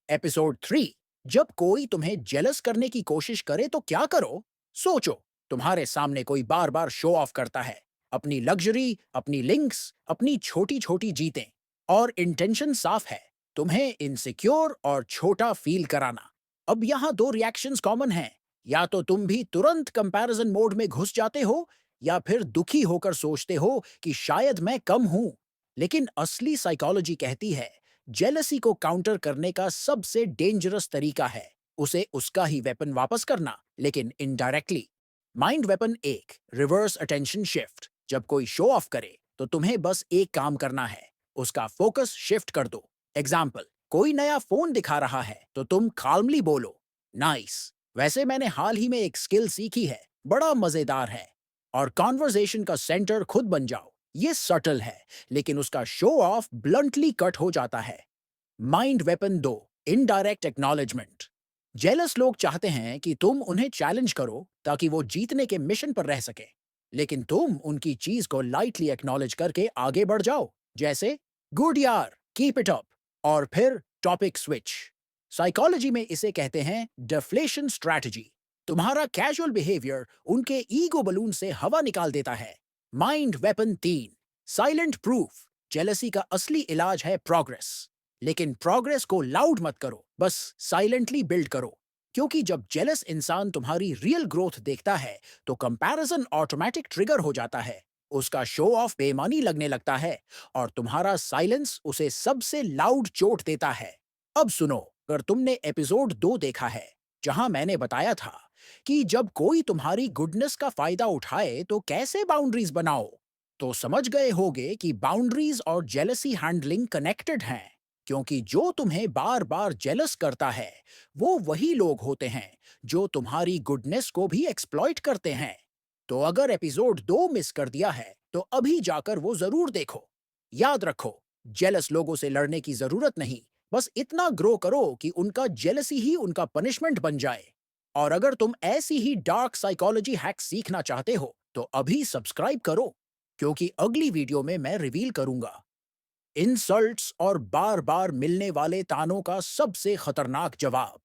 Episode 3। जब कोई तुम्हें जेलस करने की कोशिश करे तो क्या करो? सोचो, तुम्हारे सामने कोई बार बार शो ऑफ करता है, अपनी लग्जरी, अपनी लिंक्स, अपनी छोटी छोटी जीतें, और इंटेंशन साफ है, तुम्हें इनसिक्योर और छोटा फील कराना। अब यहाँ दो रिएक्शंस कॉमन हैं। या तो तुम भी तुरंत कंपैरिजन मोड में घुस जाते हो, या फिर दुखी होकर सोचते हो कि शायद मैं कम हूं। लेकिन असली साइकोलॉजी कहती है, जेलसी को काउंटर करने का सबसे डेंजरस तरीका है उसे उसका ही वेपन वापस करना, लेकिन इनडायरेक्टली। माइंड वेपन एक, रिवर्स अटेंशन शिफ्ट। जब कोई शो ऑफ करे तो तुम्हें बस एक काम करना है, उसका फोकस शिफ्ट कर दो। एग्जाम्पल, कोई नया फोन दिखा रहा है तो तुम काल्मली बोलो, नाइस, वैसे मैंने हाल ही में एक स्किल सीखी है, बड़ा मजेदार है। और कॉन्वर्जेशन का सेंटर खुद बन जाओ। ये सटल है, लेकिन उसका शो ऑफ ब्लंटली कट हो जाता है। माइंड वेपन दो, इनडायरेक्ट एक्नॉलेजमेंट। जेलस लोग चाहते हैं कि तुम उन्हें चैलेंज करो ताकि वो जीतने के मिशन पर रह सके, लेकिन तुम उनकी चीज को लाइटली एक्नॉलेज करके आगे बढ़ जाओ, जैसे गुड यार, कीप इट अप, और फिर टॉपिक स्विच। साइकोलॉजी में इसे कहते हैं डिफ्लेशन स्ट्रैटेजी। तुम्हारा कैजुअल बिहेवियर उनके ईगो बलून से हवा निकाल देता है। माइंड वेपन तीन, साइलेंट प्रूफ। जेलसी का असली इलाज है प्रोग्रेस, लेकिन प्रोग्रेस को लाउड मत करो, बस साइलेंटली बिल्ड करो। क्योंकि जब जेलस इंसान तुम्हारी रियल ग्रोथ देखता है तो कंपैरिजन ऑटोमेटिक ट्रिगर हो जाता है, उसका शो ऑफ बेईमानी लगने लगता है, और तुम्हारा साइलेंस उसे सबसे लाउड चोट देता है। अब सुनो, अगर तुमने एपिसोड 2 देखा है, जहां मैंने बताया था कि जब कोई तुम्हारी गुडनेस का फायदा उठाए तो कैसे बाउंड्रीज बनाओ, तो समझ गए होगे कि बाउंड्रीज और जेलसी हैंडलिंग कनेक्टेड हैं। क्योंकि जो तुम्हें बार बार जेलस करता है, वो वही लोग होते हैं जो तुम्हारी गुडनेस को भी एक्सप्लॉइट करते हैं। तो अगर एपिसोड 2 मिस कर दिया है तो अभी जाकर वो जरूर देखो। याद रखो, जेलस लोगों से लड़ने की जरूरत नहीं, बस इतना ग्रो करो कि उनका जेलसी ही उनका पनिशमेंट बन जाए। और अगर तुम ऐसी ही डार्क साइकोलॉजी हैक्स सीखना चाहते हो तो अभी सब्सक्राइब करो, क्योंकि अगली वीडियो में मैं रिवील करूंगा इंसल्ट्स और बार बार मिलने वाले तानों का सबसे खतरनाक जवाब।